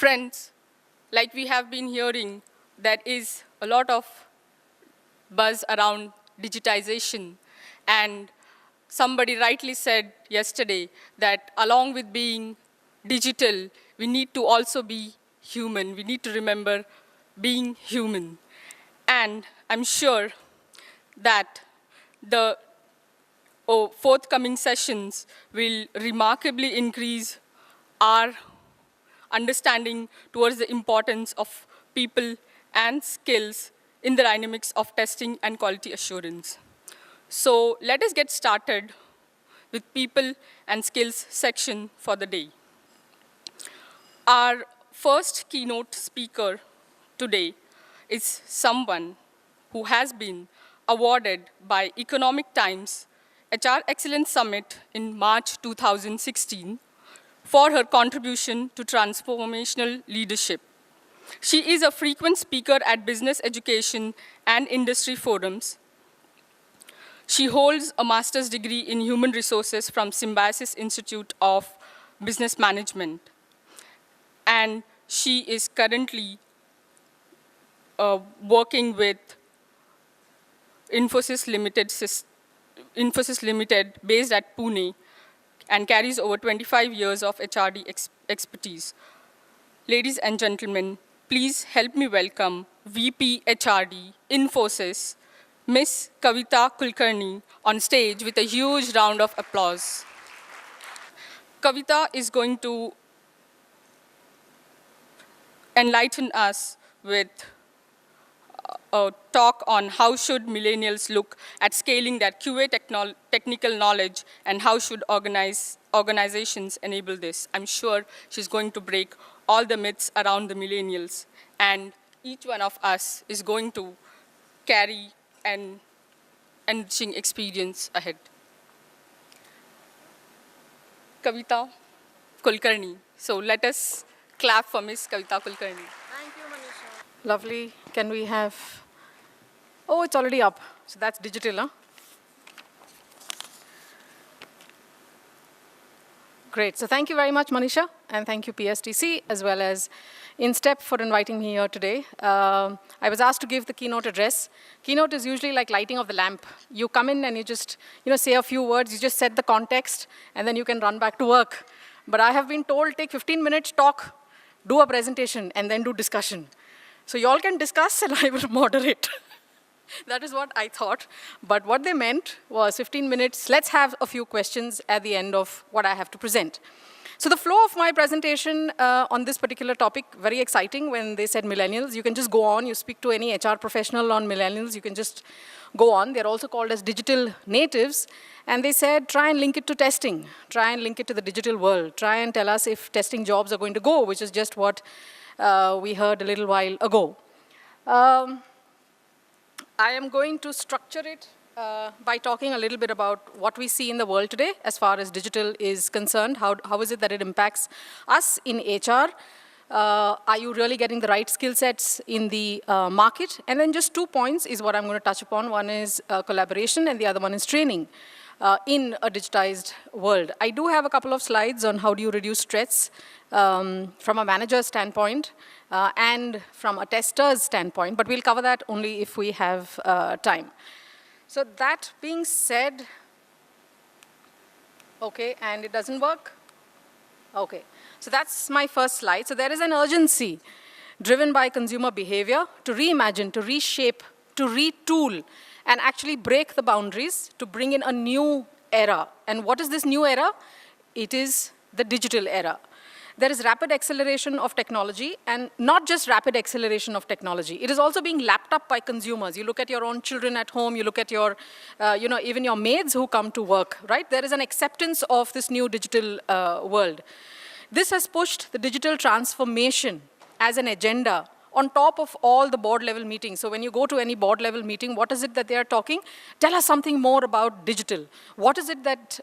Friends, like we have been hearing, there is a lot of buzz around digitization. And somebody rightly said yesterday that along with being digital, we need to also be human. We need to remember being human. And I'm sure that the forthcoming sessions will remarkably increase our understanding towards the importance of people and skills in the dynamics of testing and quality assurance. So let us get started with people and skills section for the day. Our first keynote speaker today is someone who has been awarded by Economic Times HR Excellence Summit in March 2016 for her contribution to transformational leadership. She is a frequent speaker at business education and industry forums. She holds a master's degree in human resources from Symbiosis Institute of Business Management. And she is currently working with Infosys Limited, based at Pune, and carries over 25 years of HRD expertise. Ladies and gentlemen, please help me welcome VP HRD, Infosys, Ms. KAVITA KULKARNI, on stage with a huge round of applause. KAVITA is going to enlighten us with a talk on how should millennials look at scaling their QA technical knowledge and how should organizations enable this. I'm sure she's going to break all the myths around the millennials, and each one of us is going to carry an enriching experience ahead. KAVITA KULKARNI. So let us clap for Ms. KAVITA KULKARNI. Thank you, Manisha. Lovely. Can we have... Oh, it's already up. So that's digital, huh? Great. So thank you very much, Manisha, and thank you, PSTC, as well as InStep for inviting me here today. I was asked to give the keynote address. Keynote is usually like lighting of the lamp. You come in and you just say a few words, you just set the context, and then you can run back to work. But I have been told, take 15 minutes, talk, do a presentation, and then do discussion. So you all can discuss, and I will moderate. That is what I thought. But what they meant was 15 minutes, let's have a few questions at the end of what I have to present. So the flow of my presentation on this particular topic, very exciting when they said millennials. You can just go on. You speak to any HR professional on millennials. You can just go on. They're also called as digital natives. And they said, try and link it to testing. Try and link it to the digital world. Try and tell us if testing jobs are going to go, which is just what we heard a little while ago. I am going to structure it by talking a little bit about what we see in the world today as far as digital is concerned. How is it that it impacts us in HR? Are you really getting the right skill sets in the market? And then just 2 points is what I'm going to touch upon. One is collaboration, and the other one is training in a digitized world. I do have a couple of slides on how do you reduce stress from a manager's standpoint and from a tester's standpoint, but we'll cover that only if we have time. So that being said, okay, and it doesn't work? Okay, so that's my first slide. So there is an urgency driven by consumer behavior to reimagine, to reshape, to retool, and actually break the boundaries to bring in a new era. And what is this new era? It is the digital era. There is rapid acceleration of technology, and not just rapid acceleration of technology. It is also being lapped up by consumers. You look at your own children at home, you look at your, even your maids who come to work, right? There is an acceptance of this new digital world. This has pushed the digital transformation as an agenda on top of all the board level meetings. So when you go to any board level meeting, what is it that they are talking? Tell us something more about digital. What is it that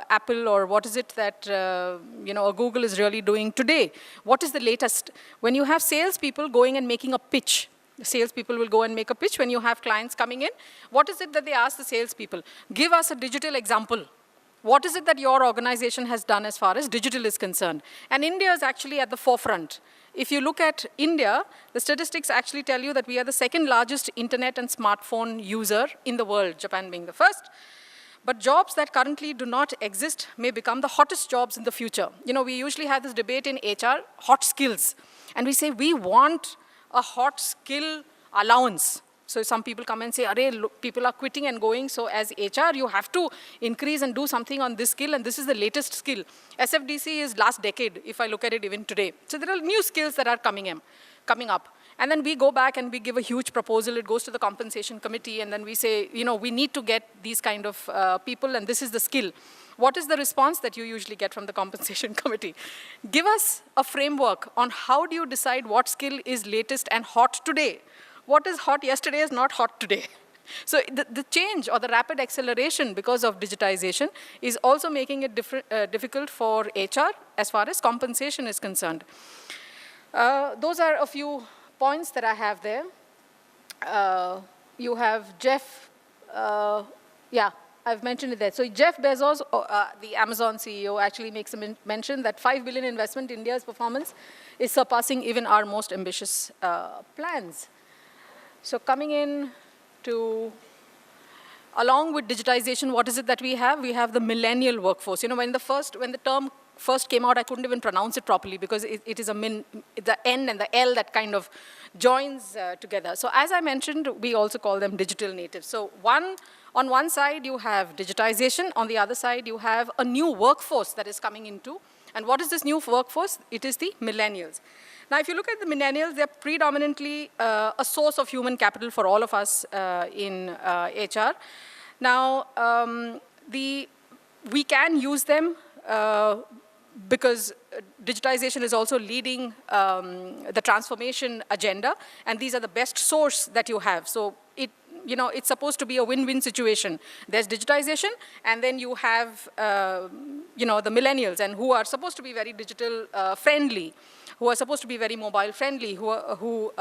Apple, or what is it that Google is really doing today? What is the latest? When you have salespeople going and making a pitch, the salespeople will go and make a pitch. When you have clients coming in, what is it that they ask the salespeople? Give us a digital example. What is it that your organization has done as far as digital is concerned? And India is actually at the forefront. If you look at India, the statistics actually tell you that we are the second largest internet and smartphone user in the world, Japan being the first. But jobs that currently do not exist may become the hottest jobs in the future. You know, we usually have this debate in HR, hot skills. And we say we want a hot skill allowance. So some people come and say, "Arey, look, people are quitting and going, so as HR, you have to increase and do something on this skill, and this is the latest skill." SFDC is last decade, if I look at it even today. So there are new skills that are coming up. And then we go back and we give a huge proposal. It goes to the compensation committee, and then we say, you know, we need to get these kind of people, and this is the skill. What is the response that you usually get from the compensation committee? Give us a framework on how do you decide what skill is latest and hot today. What is hot yesterday is not hot today. So the change or the rapid acceleration because of digitization is also making it difficult for HR as far as compensation is concerned. Those are a few points that I have there. You have Jeff, yeah, I've mentioned it there. So Jeff Bezos, the Amazon CEO, actually makes a mention that $5 billion investment in India's performance is surpassing even our most ambitious plans. So coming in to, along with digitization, what is it that we have? We have the millennial workforce. You know, when the term first came out, I couldn't even pronounce it properly because it is the N and the L that kind of joins together. So as I mentioned, we also call them digital natives. So on one side, you have digitization. On the other side, you have a new workforce that is coming into. And what is this new workforce? It is the millennials. Now, if you look at the millennials, they're predominantly a source of human capital for all of us in HR. Now, we can use them because digitization is also leading the transformation agenda, and these are the best source that you have. So it's supposed to be a win-win situation. There's digitization, and then you have the millennials, and who are supposed to be very digital friendly, who are supposed to be very mobile friendly, who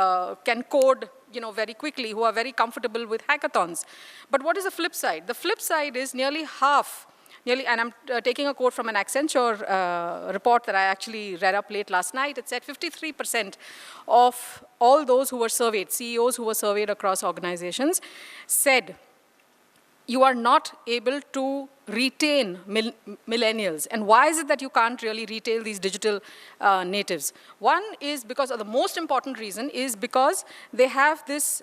can code very quickly, who are very comfortable with hackathons. But what is the flip side? The flip side is nearly half, and I'm taking a quote from an Accenture report that I actually read up late last night. It said 53% of all those who were surveyed, CEOs who were surveyed across organizations, said you are not able to retain millennials. And why is it that you can't really retain these digital natives? One is because, or the most important reason is because they have this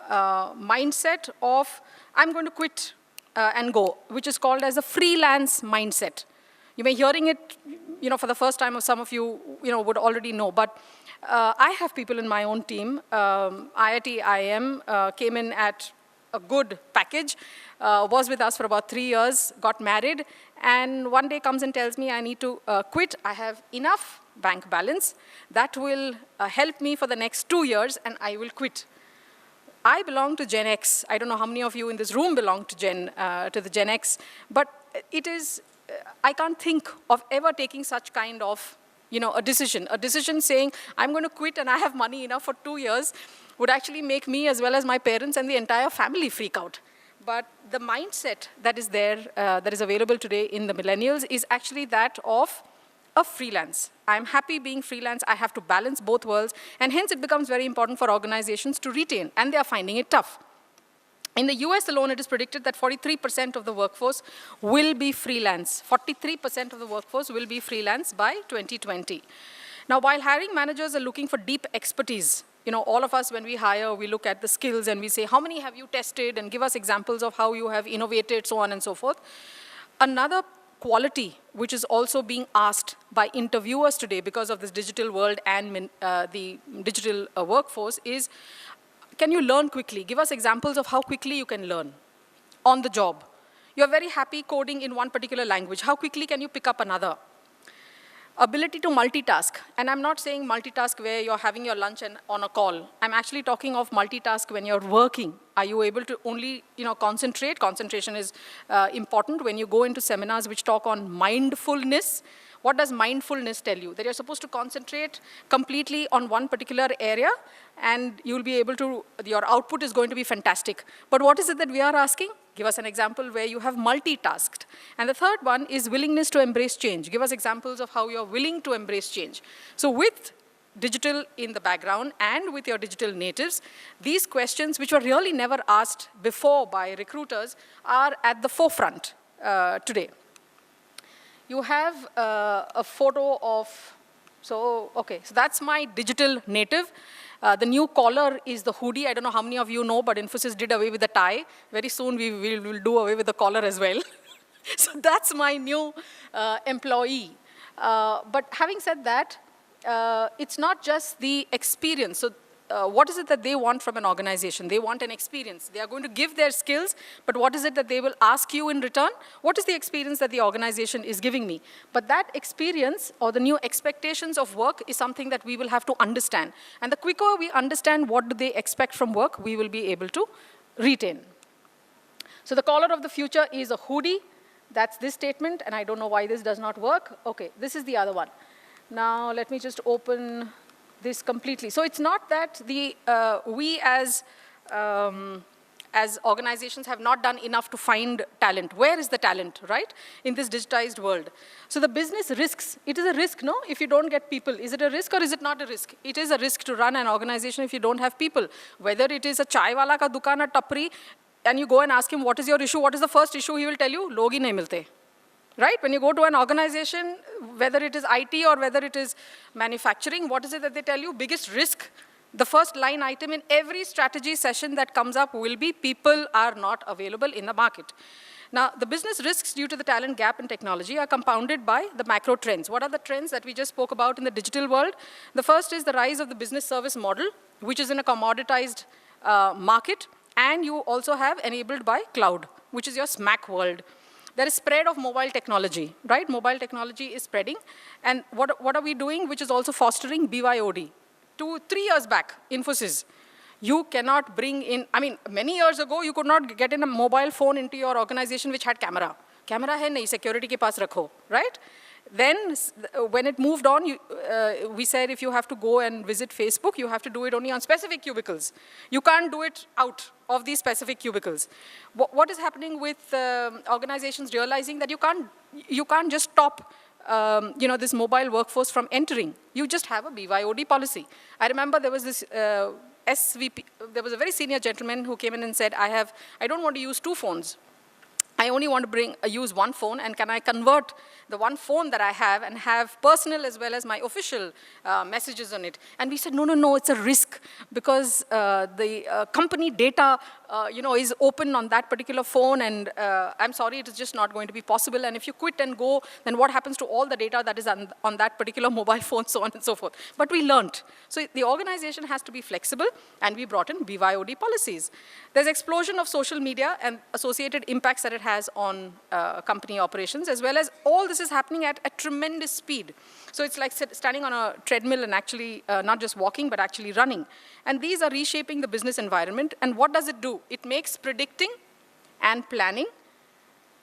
mindset of, I'm going to quit and go, which is called as a freelance mindset. You may be hearing it, for the first time, or some of you, would already know. But I have people in my own team. IIT IIM came in at a good package, was with us for about 3 years, got married, and one day comes and tells me I need to quit. I have enough bank balance that will help me for the next 2 years, and I will quit. I belong to Gen X. I don't know how many of you in this room belong to the Gen X, but it is, I can't think of ever taking such kind of, a decision saying, I'm going to quit and I have money enough for 2 years, would actually make me as well as my parents and the entire family freak out. But the mindset that is there, that is available today in the millennials is actually that of a freelance. I'm happy being freelance. I have to balance both worlds. And hence, it becomes very important for organizations to retain. And they are finding it tough. In the US alone, it is predicted that 43% of the workforce will be freelance. 43% of the workforce will be freelance by 2020. Now, while hiring managers are looking for deep expertise, all of us, when we hire, we look at the skills and we say, how many have you tested? And give us examples of how you have innovated, so on and so forth. Another quality, which is also being asked by interviewers today because of this digital world and the digital workforce is, can you learn quickly? Give us examples of how quickly you can learn on the job. You're very happy coding in one particular language. How quickly can you pick up another? Ability to multitask. And I'm not saying multitask where you're having your lunch and on a call. I'm actually talking of multitask when you're working. Are you able to only concentrate? Concentration is important when you go into seminars which talk on mindfulness. What does mindfulness tell you? That you're supposed to concentrate completely on one particular area, and you'll be able to, your output is going to be fantastic. But what is it that we are asking? Give us an example where you have multitasked. And the third one is willingness to embrace change. Give us examples of how you're willing to embrace change. So with digital in the background and with your digital natives, these questions, which were really never asked before by recruiters, are at the forefront today. You have a photo of, so that's my digital native. The new collar is the hoodie. I don't know how many of you know, but Infosys did away with the tie. Very soon we will do away with the collar as well. So that's my new employee. But having said that, it's not just the experience. So what is it that they want from an organization? They want an experience. They are going to give their skills, but what is it that they will ask you in return? What is the experience that the organization is giving me? But that experience or the new expectations of work is something that we will have to understand. And the quicker we understand what do they expect from work, we will be able to retain. So the collar of the future is a hoodie. That's this statement, and I don't know why this does not work. Okay, this is the other one. Now let me just open this completely. So it's not that we as organizations have not done enough to find talent. Where is the talent, right, in this digitized world? So the business risks, it is a risk, no? If you don't get people, is it a risk or is it not a risk? It is a risk to run an organization if you don't have people. Whether it is a chai wala ka dukaan or tapri, and you go and ask him, what is your issue? What is the first issue? He will tell you, log hi nahi milte. Right? When you go to an organization, whether it is IT or whether it is manufacturing, what is it that they tell you? Biggest risk, the first line item in every strategy session that comes up will be people are not available in the market. Now, the business risks due to the talent gap in technology are compounded by the macro trends. What are the trends that we just spoke about in the digital world? The first is the rise of the business service model, which is in a commoditized market, and you also have enabled by cloud, which is your SMAC world. There is spread of mobile technology, right? Mobile technology is spreading. And what are we doing, which is also fostering BYOD? 2-3 years back, Infosys, you cannot bring in, I mean, many years ago, you could not get in a mobile phone into your organization which had camera. Camera hai nahi, security ke paas rakho, right? Then, when it moved on, we said if you have to go and visit Facebook, you have to do it only on specific cubicles. You can't do it out of these specific cubicles. What is happening with organizations realizing that you can't just stop this mobile workforce from entering. You just have a BYOD policy. I remember there was this SVP, there was a very senior gentleman who came in and said, I don't want to use 2 phones. I only want to use 1 phone, and can I convert the 1 phone that I have and have personal as well as my official messages on it? And we said, no, it's a risk because the company data, is open on that particular phone, and I'm sorry, it is just not going to be possible. And if you quit and go, then what happens to all the data that is on that particular mobile phone, so on and so forth. But we learned. So the organization has to be flexible, and we brought in BYOD policies. There's explosion of social media and associated impacts that it has on company operations, as well as all this is happening at a tremendous speed. So it's like standing on a treadmill and actually not just walking, but actually running. And these are reshaping the business environment. And what does it do? It makes predicting and planning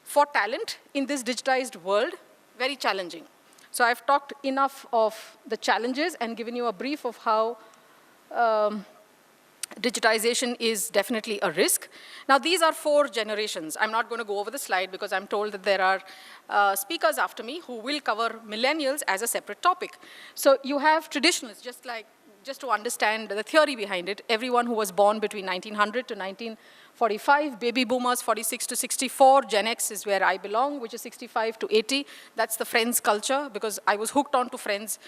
for talent in this digitized world very challenging. So I've talked enough of the challenges and given you a brief of how digitization is definitely a risk. Now, these are 4 generations. I'm not going to go over the slide because I'm told that there are speakers after me who will cover millennials as a separate topic. So you have traditionalists, just to understand the theory behind it, everyone who was born between 1900 to 1945, baby boomers 46 to 64, Gen X is where I belong, which is 65 to 80. That's the Friends culture, because I was hooked on to Friends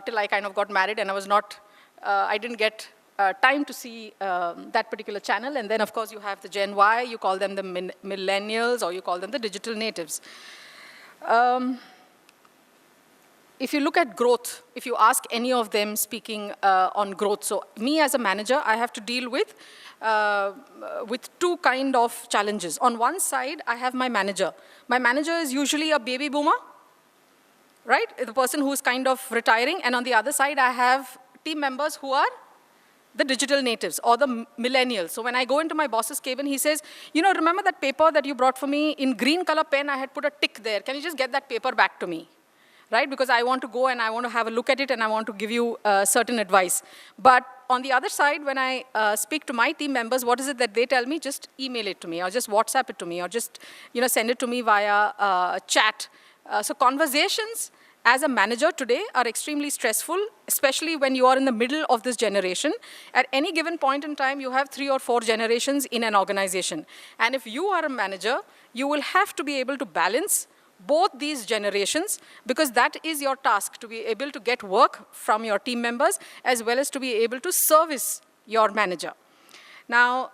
till I kind of got married, and I didn't get time to see that particular channel. And then, of course, you have the Gen Y, you call them the millennials, or you call them the digital natives. If you look at growth, if you ask any of them speaking on growth, so me as a manager, I have to deal with 2 kind of challenges. On one side, I have my manager. My manager is usually a baby boomer, right? The person who's kind of retiring. And on the other side, I have team members who are the digital natives or the millennials. So when I go into my boss's cabin, he says, remember that paper that you brought for me in green color pen? I had put a tick there. Can you just get that paper back to me? right? Because I want to go and I want to have a look at it and I want to give you certain advice. But on the other side, when I speak to my team members, what is it that they tell me? Just email it to me, or just WhatsApp it to me, or just send it to me via chat. So conversations as a manager today are extremely stressful, especially when you are in the middle of this generation. At any given point in time, you have 3 or 4 generations in an organization. And if you are a manager, you will have to be able to balance both these generations, because that is your task, to be able to get work from your team members, as well as to be able to service your manager. Now,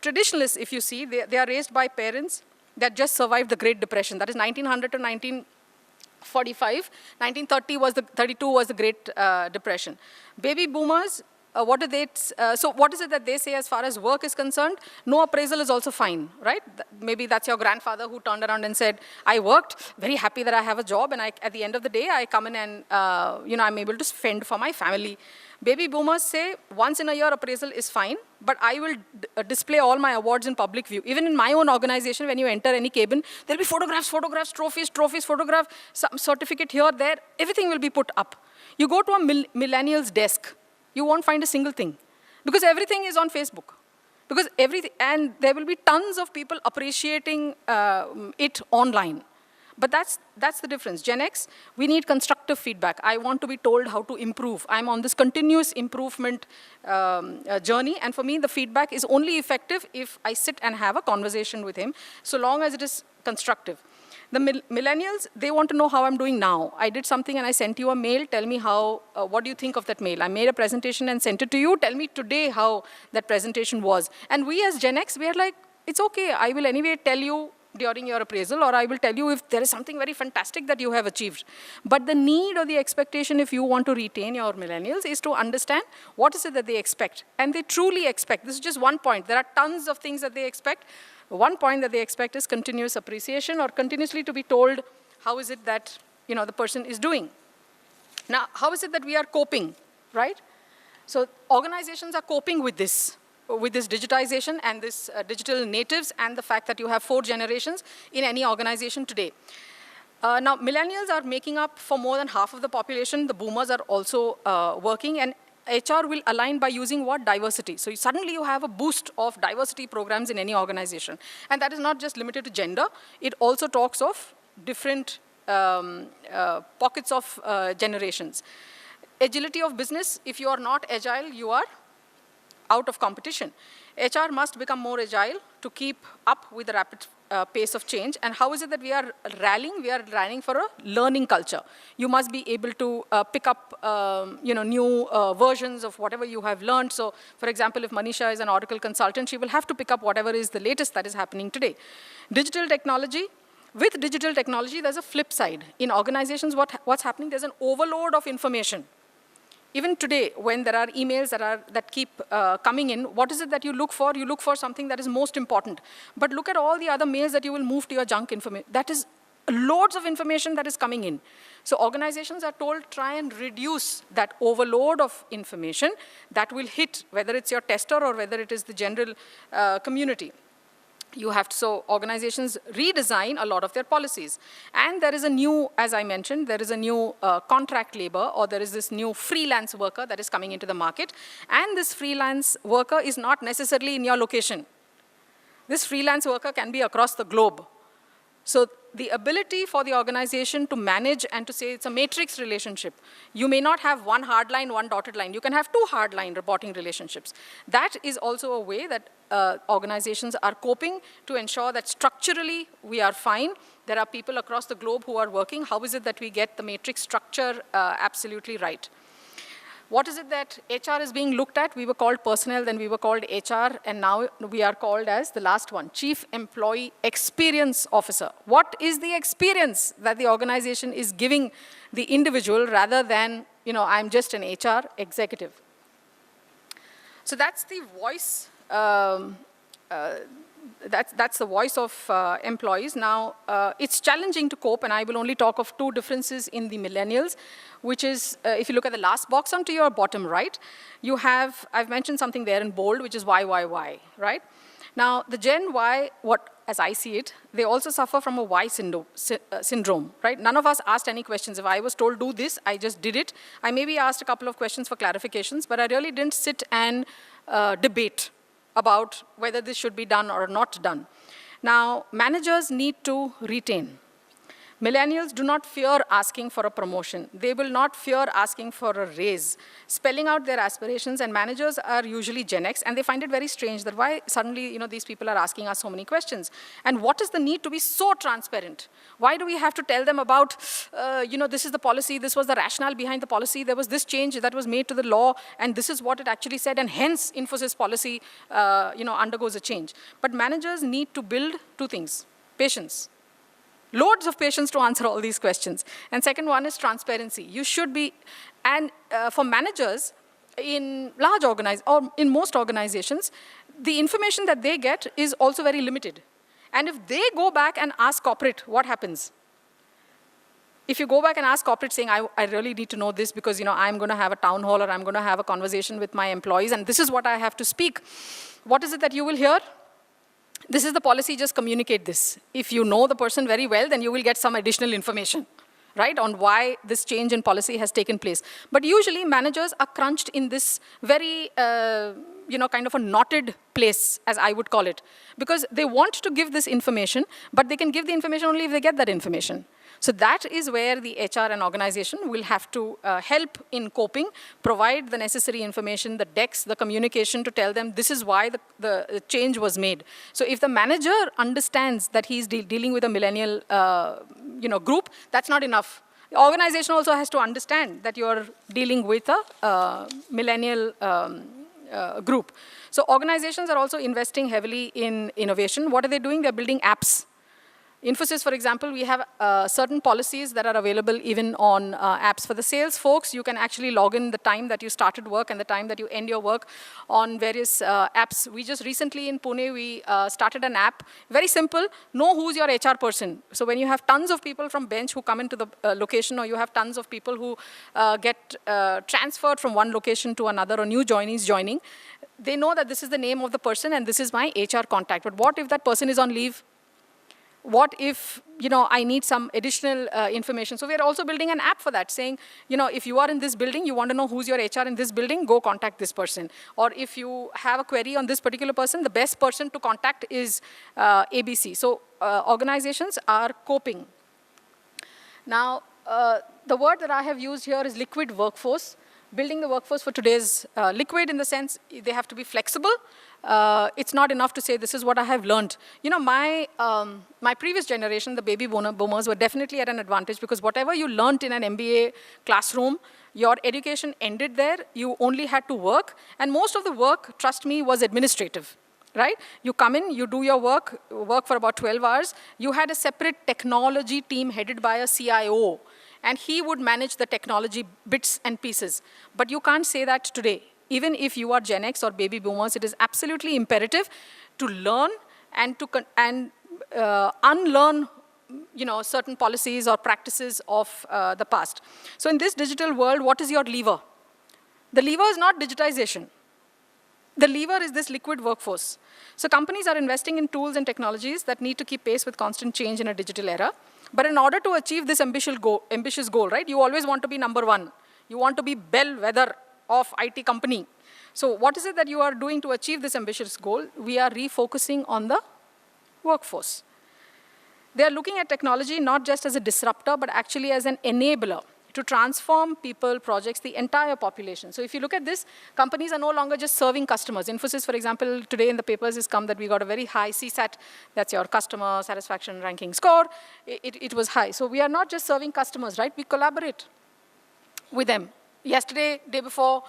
traditionalists, if you see, they are raised by parents that just survived the Great Depression. That is 1900 to 1945. 1932 was the Great Depression. Baby boomers, what is it that they say as far as work is concerned? No appraisal is also fine, right? Maybe that's your grandfather who turned around and said, I worked, very happy that I have a job, and at the end of the day, I come in and I'm able to fend for my family. Baby boomers say, once in a year appraisal is fine, but I will display all my awards in public view. Even in my own organization, when you enter any cabin, there'll be photographs, trophies, photograph, some certificate here, there, everything will be put up. You go to a millennial's desk, you won't find a single thing, because everything is on Facebook. And there will be tons of people appreciating it online. But that's the difference. Gen X, we need constructive feedback. I want to be told how to improve. I'm on this continuous improvement journey, and for me, the feedback is only effective if I sit and have a conversation with him, so long as it is constructive. The millennials, they want to know how I'm doing now. I did something and I sent you a mail. Tell me what do you think of that mail? I made a presentation and sent it to you. Tell me today how that presentation was. And we as Gen X, we are like, it's okay. I will anyway tell you during your appraisal, or I will tell you if there is something very fantastic that you have achieved. But the need or the expectation, if you want to retain your millennials, is to understand what is it that they expect. And they truly expect. This is just one point. There are tons of things that they expect. One point that they expect is continuous appreciation, or continuously to be told how is it that the person is doing. Now, how is it that we are coping, right? So organizations are coping with this digitization and this digital natives, and the fact that you have 4 generations in any organization today. Now, millennials are making up for more than half of the population. The boomers are also working, and HR will align by using what? Diversity. So suddenly you have a boost of diversity programs in any organization. And that is not just limited to gender. It also talks of different pockets of generations. Agility of business, if you are not agile, you are out of competition. HR must become more agile to keep up with the rapid pace of change. And how is it that we are rallying? We are rallying for a learning culture. You must be able to pick up new versions of whatever you have learned. So, for example, if Manisha is an Oracle consultant, she will have to pick up whatever is the latest that is happening today. Digital technology. With digital technology, there's a flip side. In organizations, what's happening? There's an overload of information. Even today, when there are emails that keep coming in, what is it that you look for? You look for something that is most important. But look at all the other mails that you will move to your junk information. That is loads of information that is coming in. So organizations are told, try and reduce that overload of information that will hit, whether it's your tester or whether it is the general community. So organizations redesign a lot of their policies. And there is a new, as I mentioned, there is a new contract labor, or there is this new freelance worker that is coming into the market. And this freelance worker is not necessarily in your location. This freelance worker can be across the globe. So the ability for the organization to manage and to say it's a matrix relationship. You may not have one hard line, one dotted line. You can have 2 hard line reporting relationships. That is also a way that organizations are coping to ensure that structurally we are fine. There are people across the globe who are working. How is it that we get the matrix structure absolutely right? What is it that HR is being looked at? We were called personnel, then we were called HR, and now we are called as the last one, Chief Employee Experience Officer. What is the experience that the organization is giving the individual rather than, I'm just an HR executive? So that's the voice. That's the voice of employees. Now, it's challenging to cope, and I will only talk of 2 differences in the millennials, which is, if you look at the last box onto your bottom right, I've mentioned something there in bold, which is why, right? Now, the Gen Y, as I see it, they also suffer from a Y syndrome, right? None of us asked any questions. If I was told do this, I just did it. I maybe asked a couple of questions for clarifications, but I really didn't sit and debate about whether this should be done or not done. Now, managers need to retain. Millennials do not fear asking for a promotion. They will not fear asking for a raise, spelling out their aspirations, and managers are usually Gen X, and they find it very strange that why suddenly these people are asking us so many questions. And what is the need to be so transparent? Why do we have to tell them about, this is the policy, this was the rationale behind the policy, there was this change that was made to the law, and this is what it actually said, and hence Infosys policy undergoes a change. But managers need to build two things: patience. Loads of patience to answer all these questions. And second one is transparency. You should be, and for managers in large or in most organizations, the information that they get is also very limited. And if they go back and ask corporate, what happens? If you go back and ask corporate saying, I really need to know this because I'm going to have a town hall or I'm going to have a conversation with my employees and this is what I have to speak, what is it that you will hear? This is the policy, just communicate this. If you know the person very well, then you will get some additional information, right, on why this change in policy has taken place. But usually, managers are crunched in this very, kind of a knotted place, as I would call it, because they want to give this information, but they can give the information only if they get that information. So that is where the HR and organization will have to help in coping, provide the necessary information, the decks, the communication to tell them this is why the change was made. So if the manager understands that he's dealing with a millennial group, that's not enough. The organization also has to understand that you're dealing with a millennial group. So organizations are also investing heavily in innovation. What are they doing? They're building apps. Infosys, for example, we have certain policies that are available even on apps. For the sales folks, you can actually log in the time that you started work and the time that you end your work on various apps. We just recently in Pune, we started an app, very simple, know who's your HR person. So when you have tons of people from bench who come into the location, or you have tons of people who get transferred from one location to another, or new joinees joining, they know that this is the name of the person and this is my HR contact. But what if that person is on leave? What if, I need some additional information? So we're also building an app for that, saying, if you are in this building, you want to know who's your HR in this building, go contact this person. Or if you have a query on this particular person, the best person to contact is ABC. So organizations are coping. Now, the word that I have used here is liquid workforce. Building the workforce for today's liquid in the sense they have to be flexible. It's not enough to say this is what I have learned. My previous generation, the baby boomers, were definitely at an advantage because whatever you learned in an MBA classroom, your education ended there. You only had to work. And most of the work, trust me, was administrative. Right? You come in, you do your work for about 12 hours. You had a separate technology team headed by a CIO. And he would manage the technology bits and pieces. But you can't say that today. Even if you are Gen X or baby boomers, it is absolutely imperative to learn and to unlearn certain policies or practices of the past. So in this digital world, what is your lever? The lever is not digitization. The lever is this liquid workforce. So companies are investing in tools and technologies that need to keep pace with constant change in a digital era. But in order to achieve this ambitious goal, right, you always want to be number one. You want to be bellwether of IT company. So what is it that you are doing to achieve this ambitious goal? We are refocusing on the workforce. They are looking at technology not just as a disruptor, but actually as an enabler to transform people, projects, the entire population. So if you look at this, companies are no longer just serving customers. Infosys, for example, today in the papers has come that we got a very high CSAT, that's your customer satisfaction ranking score. It was high. So we are not just serving customers, right? We collaborate with them. Yesterday, day before,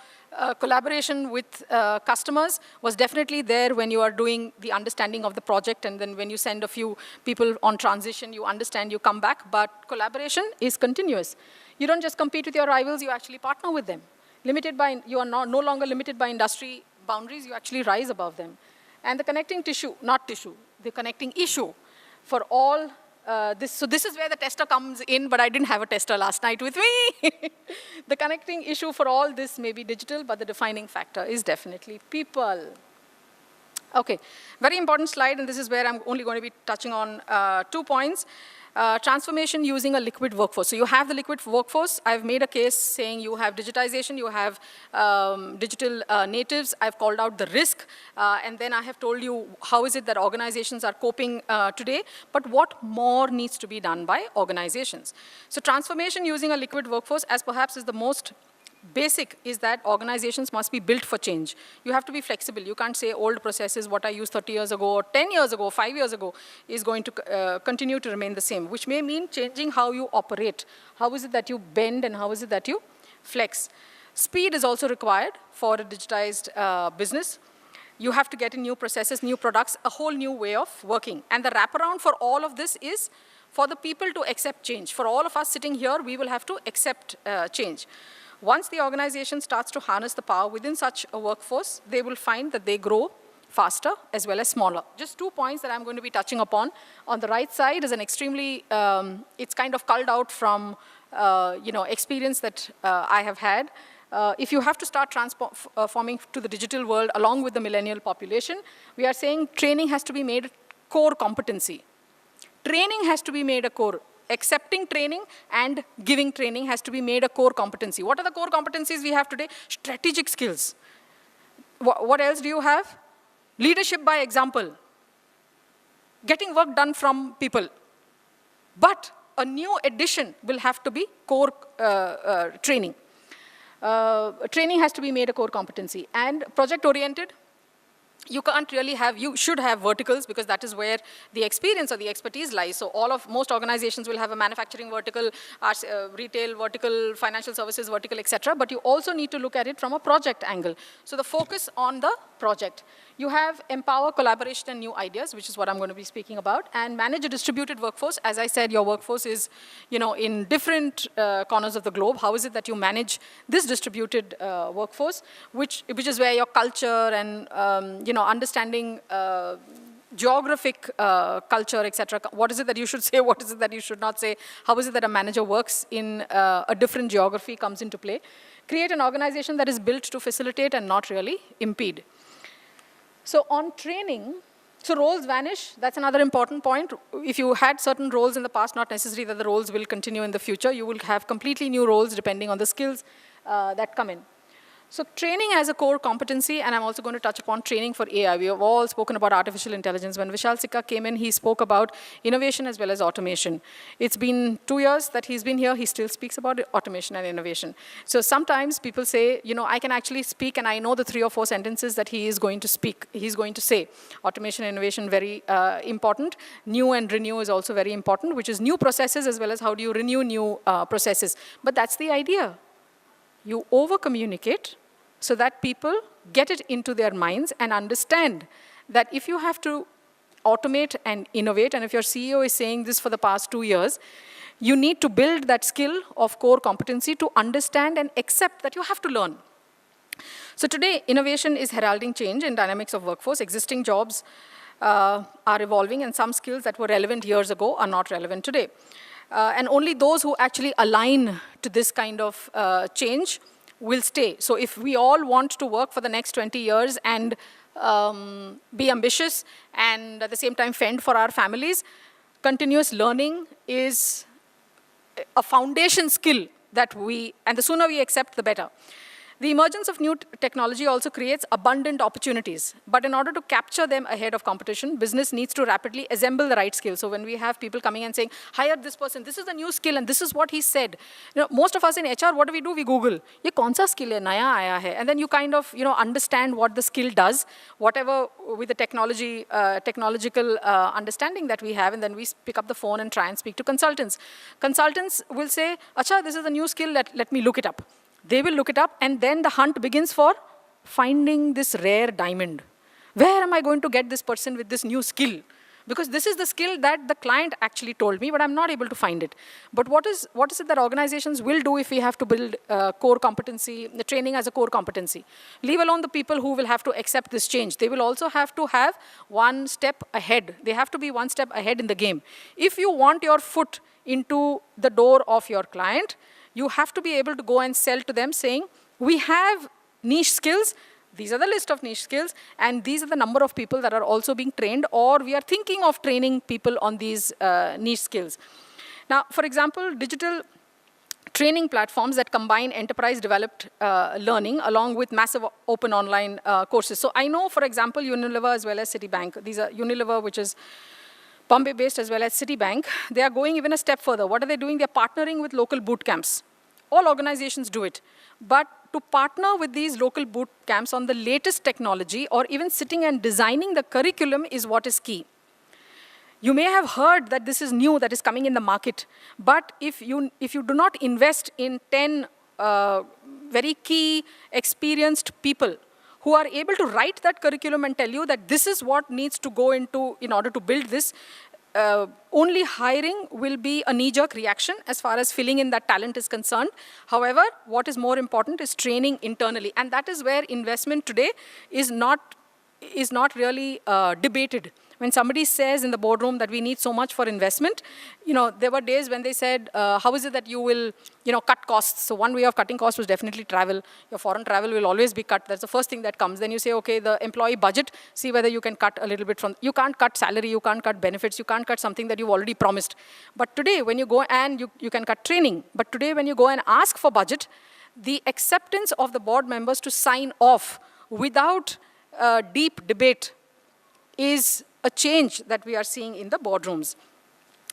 collaboration with customers was definitely there when you are doing the understanding of the project, and then when you send a few people on transition, you understand, you come back, but collaboration is continuous. You don't just compete with your rivals, you actually partner with them. You are no longer limited by industry boundaries, you actually rise above them. And the connecting tissue, not tissue, the connecting issue for all so this is where the tester comes in, but I didn't have a tester last night with me. The connecting issue for all this may be digital, but the defining factor is definitely people. Okay, very important slide, and this is where I'm only going to be touching on 2 points. Transformation using a liquid workforce. So you have the liquid workforce. I've made a case saying you have digitization, you have digital natives. I've called out the risk, and then I have told you how is it that organizations are coping today, but what more needs to be done by organizations. So transformation using a liquid workforce, as perhaps is the most basic, is that organizations must be built for change. You have to be flexible. You can't say old processes, what I used 30 years ago, or 10 years ago, 5 years ago, is going to continue to remain the same, which may mean changing how you operate. How is it that you bend and how is it that you flex? Speed is also required for a digitized business. You have to get in new processes, new products, a whole new way of working. And the wraparound for all of this is for the people to accept change. For all of us sitting here, we will have to accept change. Once the organization starts to harness the power within such a workforce, they will find that they grow faster as well as smaller. Just 2 points that I'm going to be touching upon. On the right side is an extremely, it's kind of culled out from experience that I have had. If you have to start transforming to the digital world along with the millennial population, we are saying training has to be made a core competency. Training has to be made a core. Accepting training and giving training has to be made a core competency. What are the core competencies we have today? Strategic skills. What else do you have? Leadership by example. Getting work done from people. But a new addition will have to be core training. Training has to be made a core competency. And project-oriented, you can't really have, you should have verticals because that is where the experience or the expertise lies. So most organizations will have a manufacturing vertical, retail vertical, financial services vertical, etc. But you also need to look at it from a project angle. So the focus on the project. You have empower collaboration and new ideas, which is what I'm going to be speaking about, and manage a distributed workforce. As I said, your workforce is, in different corners of the globe. How is it that you manage this distributed workforce, which is where your culture and, understanding geographic culture, etc. What is it that you should say? What is it that you should not say? How is it that a manager works in a different geography comes into play? Create an organization that is built to facilitate and not really impede. So on training, so roles vanish. That's another important point. If you had certain roles in the past, not necessary that the roles will continue in the future. You will have completely new roles depending on the skills that come in. So training as a core competency, and I'm also going to touch upon training for AI. We have all spoken about artificial intelligence. When Vishal Sikka came in, he spoke about innovation as well as automation. It's been 2 years that he's been here. He still speaks about automation and innovation. So sometimes people say, I can actually speak and I know the 3 or 4 sentences that he is going to speak. He's going to say. Automation and innovation, very important. New and renew is also very important, which is new processes as well as how do you renew new processes. But that's the idea. You over-communicate so that people get it into their minds and understand that if you have to automate and innovate, and if your CEO is saying this for the past 2 years, you need to build that skill of core competency to understand and accept that you have to learn. So today, innovation is heralding change in dynamics of workforce. Existing jobs are evolving, and some skills that were relevant years ago are not relevant today. And only those who actually align to this kind of change will stay. So if we all want to work for the next 20 years and be ambitious and at the same time fend for our families, continuous learning is a foundation skill that and the sooner we accept, the better. The emergence of new technology also creates abundant opportunities. But in order to capture them ahead of competition, business needs to rapidly assemble the right skills. So when we have people coming and saying, hire this person, this is the new skill, and this is what he said. Most of us in HR, what do? We Google, ye kaun sa skill hai, naya aaya hai. And then you kind of understand what the skill does, whatever with the technological understanding that we have, and then we pick up the phone and try and speak to consultants. Consultants will say, acha, this is a new skill, let me look it up. They will look it up, and then the hunt begins for finding this rare diamond. Where am I going to get this person with this new skill? Because this is the skill that the client actually told me, but I'm not able to find it. But what is it that organizations will do if we have to build core competency, the training as a core competency? Leave alone the people who will have to accept this change. They will also have to have one step ahead. They have to be one step ahead in the game. If you want your foot into the door of your client, you have to be able to go and sell to them saying, we have niche skills, These are the list of niche skills, and these are the number of people that are also being trained, or we are thinking of training people on these niche skills. Now, for example, digital training platforms that combine enterprise-developed learning along with massive open online courses. So I know, for example, Unilever as well as Citibank. These are Unilever, which is Bombay-based, as well as Citibank. They are going even a step further. What are they doing? They're partnering with local boot camps. All organizations do it. But to partner with these local boot camps on the latest technology, or even sitting and designing the curriculum, is what is key. You may have heard that this is new, that is coming in the market. But if you do not invest in 10 very key, experienced people who are able to write that curriculum and tell you that this is what needs to go into in order to build this, only hiring will be a knee-jerk reaction as far as filling in that talent is concerned. However, what is more important is training internally. And that is where investment today is not really debated. When somebody says in the boardroom that we need so much for investment, there were days when they said, how is it that you will, cut costs? So one way of cutting costs was definitely travel. Your foreign travel will always be cut. That's the first thing that comes. Then you say, okay, the employee budget, see whether you can cut a little bit from, you can't cut salary, you can't cut benefits, you can't cut something that you've already promised. But today, when you go and you can cut training, but today when you go and ask for budget, the acceptance of the board members to sign off without deep debate is a change that we are seeing in the boardrooms.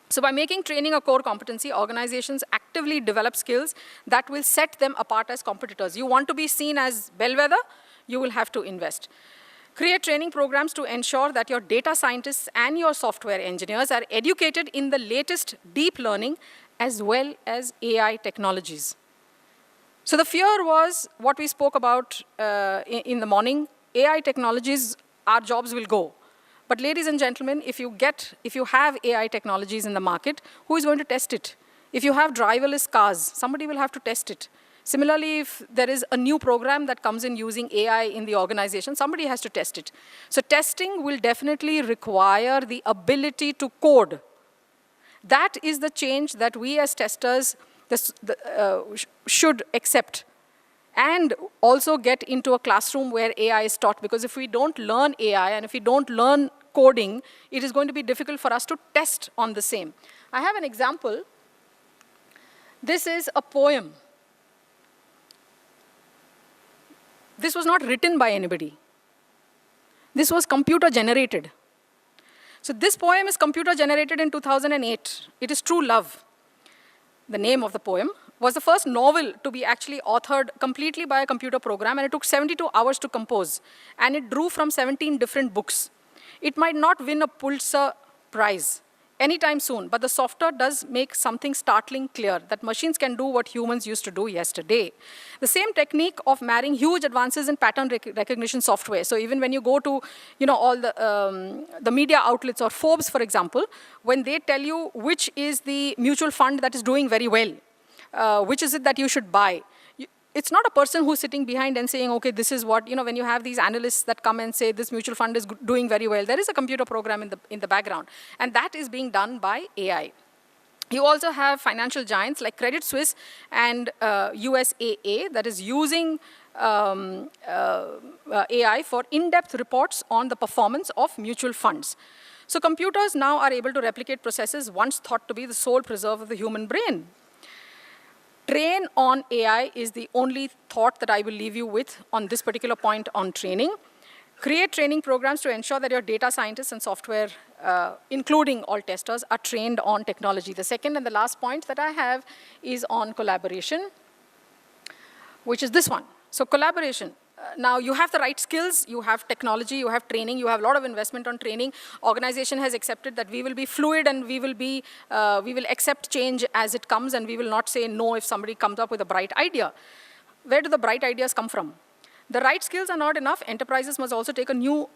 So by making training a core competency, organizations actively develop skills that will set them apart as competitors. You want to be seen as bellwether, you will have to invest. Create training programs to ensure that your data scientists and your software engineers are educated in the latest deep learning as well as AI technologies. So the fear was what we spoke about in the morning. AI technologies, our jobs will go. But ladies and gentlemen, if you have AI technologies in the market, who is going to test it? If you have driverless cars, somebody will have to test it. Similarly, if there is a new program that comes in using AI in the organization, somebody has to test it. So testing will definitely require the ability to code. That is the change that we as testers should accept. And also get into a classroom where AI is taught. Because if we don't learn AI and if we don't learn coding, it is going to be difficult for us to test on the same. I have an example. This is a poem. This was not written by anybody. This was computer generated. So this poem is computer generated in 2008. It is True Love, the name of the poem. Was the first novel to be actually authored completely by a computer program, and it took 72 hours to compose. And it drew from 17 different books. It might not win a Pulitzer Prize anytime soon, but the software does make something startling clear, that machines can do what humans used to do yesterday. The same technique of marrying huge advances in pattern recognition software. So even when you go to all the media outlets or Forbes, for example, when they tell you which is the mutual fund that is doing very well, which is it that you should buy? It's not a person who's sitting behind and saying, okay, this is what, when you have these analysts that come and say this mutual fund is doing very well, there is a computer program in the background. And that is being done by AI. You also have financial giants like Credit Suisse and USAA that is using AI for in-depth reports on the performance of mutual funds. So computers now are able to replicate processes once thought to be the sole preserve of the human brain. Train on AI is the only thought that I will leave you with on this particular point on training. Create training programs to ensure that your data scientists and software, including all testers, are trained on technology. The second and the last point that I have is on collaboration, which is this one. So collaboration. Now, you have the right skills, you have technology, you have training, you have a lot of investment on training. Organization has accepted that we will be fluid and we will accept change as it comes, and we will not say no if somebody comes up with a bright idea. Where do the bright ideas come from? The right skills are not enough. Enterprises must also take a new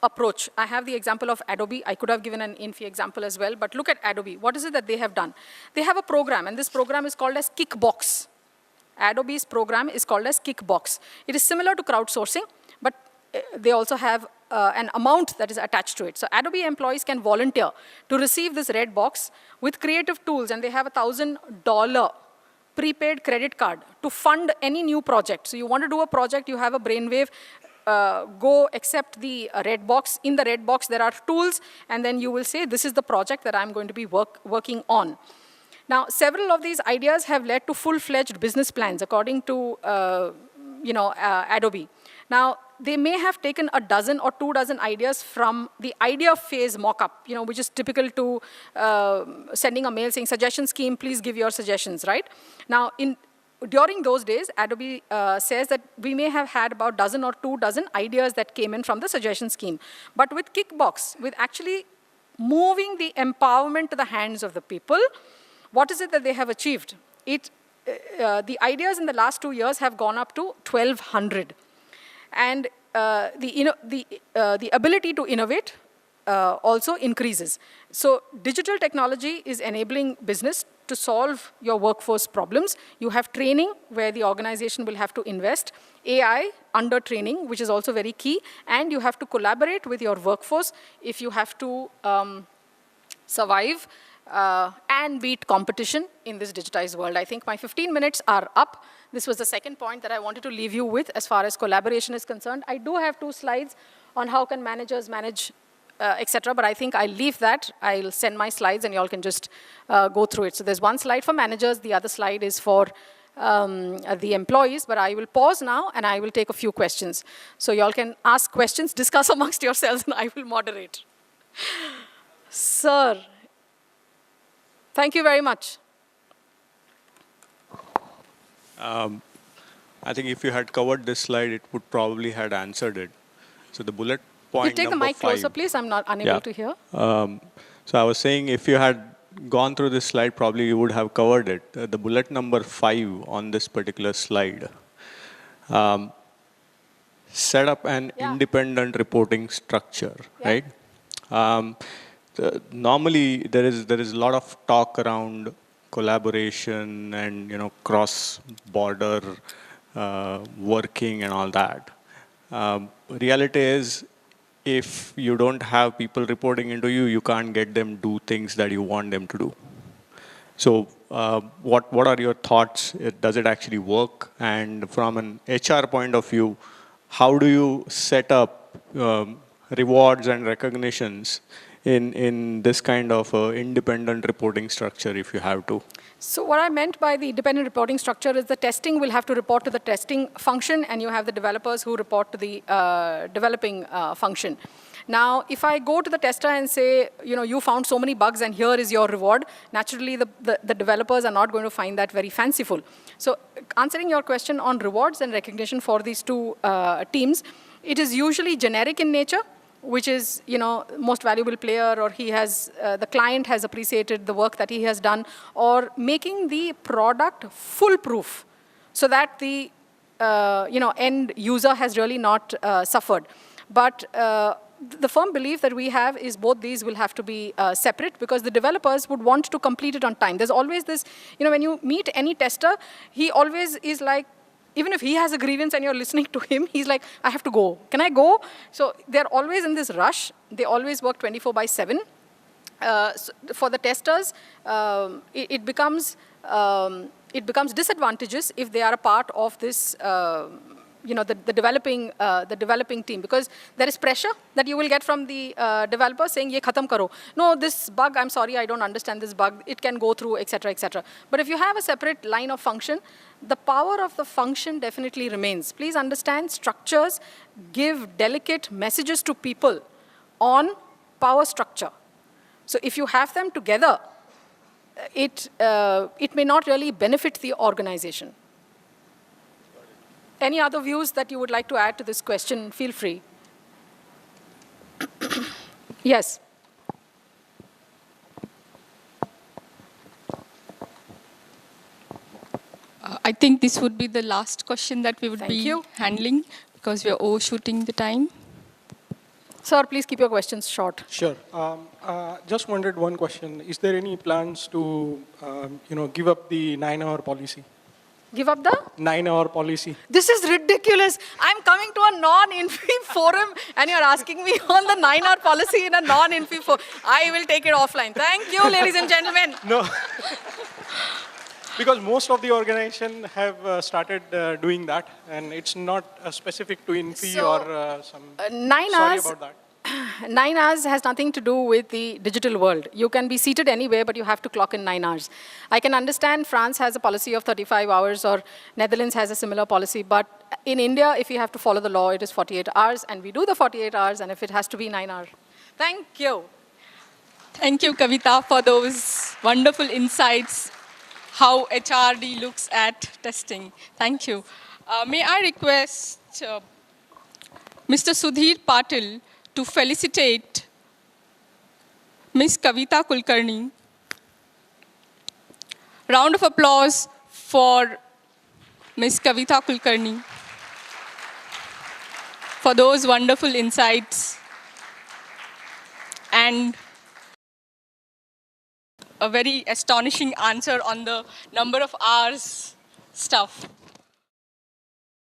approach. I have the example of Adobe. I could have given an Infi example as well, but look at Adobe. What is it that they have done? They have a program, and this program is called as Kickbox. Adobe's program is called as Kickbox. It is similar to crowdsourcing, but they also have an amount that is attached to it. So Adobe employees can volunteer to receive this red box with creative tools, and they have a $1,000 prepaid credit card to fund any new project. So you want to do a project, you have a brainwave, go accept the red box. In the red box, there are tools, and then you will say, this is the project that I'm going to be working on. Now, several of these ideas have led to full-fledged business plans, according to Adobe. Now, they may have taken a dozen or 24 ideas from the idea phase mock-up, which is typical to sending a mail saying, suggestion scheme, please give your suggestions, right? Now, during those days, Adobe says that we may have had about a dozen or 24 ideas that came in from the suggestion scheme. But with Kickbox, with actually moving the empowerment to the hands of the people, what is it that they have achieved? The ideas in the last 2 years have gone up to 1,200. And the ability to innovate also increases. So digital technology is enabling business to solve your workforce problems. You have training where the organization will have to invest, AI under training, which is also very key, and you have to collaborate with your workforce if you have to survive and beat competition in this digitized world. I think my 15 minutes are up. This was the second point that I wanted to leave you with as far as collaboration is concerned. I do have 2 slides on how can managers manage, etc., but I think I'll leave that. I'll send my slides and you all can just go through it. So there's 1 slide for managers, the other slide is for the employees, but I will pause now and I will take a few questions. So you all can ask questions, discuss amongst yourselves, and I will moderate. Sir, thank you very much. I think if you had covered this slide, it would probably had answered it. So the bullet point you take the mic 5. closer, please. I'm not unable to hear. So I was saying if you had gone through this slide, probably you would have covered it. The bullet number 5 on this particular slide. Set up an independent reporting structure, right? Normally, there is a lot of talk around collaboration and cross-border working and all that. Reality is, if you don't have people reporting into you, you can't get them do things that you want them to do. So, what are your thoughts? Does it actually work? And from an HR point of view, how do you set up rewards and recognitions in this kind of independent reporting structure if you have to? So what I meant by the independent reporting structure is the testing will have to report to the testing function, and you have the developers who report to the developing function. Now, if I go to the tester and say, you found so many bugs and here is your reward, naturally the developers are not going to find that very fanciful. So answering your question on rewards and recognition for these 2 teams, it is usually generic in nature, which is, most valuable player, or the client has appreciated the work that he has done, or making the product foolproof so that the, end user has really not suffered. But the firm belief that we have is both these will have to be separate, because the developers would want to complete it on time. There's always this, when you meet any tester, he always is like, even if he has a grievance and you're listening to him, he's like, I have to go. Can I go? So they're always in this rush. They always work 24/7. So for the testers, it becomes disadvantageous if they are a part of this, the developing team, because there is pressure that you will get from the developer saying, "Ye khatam karo." No, this bug, I'm sorry, I don't understand this bug. It can go through, etc., etc. But if you have a separate line of function, the power of the function definitely remains. Please understand, structures give delicate messages to people on power structure. So if you have them together, it may not really benefit the organization. Any other views that you would like to add to this question, feel free. Yes. I think this would be the last question that we would be handling, because we are overshooting the time. Sir, please keep your questions short. Sure. Just wanted one question. Is there any plans to, give up the 9-hour policy? Give up the? 9-hour policy. This is ridiculous. I'm coming to a non-Infi forum and you're asking me on the 9-hour policy in a non-Infi forum. I will take it offline. Thank you, ladies and gentlemen. No. Because most of the organization have started doing that, and it's not specific to Infi So, or some. 9 Sorry hours. about that. 9 hours has nothing to do with the digital world. You can be seated anywhere, but you have to clock in 9 hours. I can understand France has a policy of 35 hours or Netherlands has a similar policy, but in India, if you have to follow the law, it is 48 hours, and we do the 48 hours, and if it has to be 9 hours. Thank you. Thank you, Kavita, for those wonderful insights, how HRD looks at testing. Thank you. May I request Mr. Sudhir Patil to felicitate Ms. Kavita Kulkarni. Round of applause for Ms. Kavita Kulkarni for those wonderful insights and a very astonishing answer on the number of hours stuff.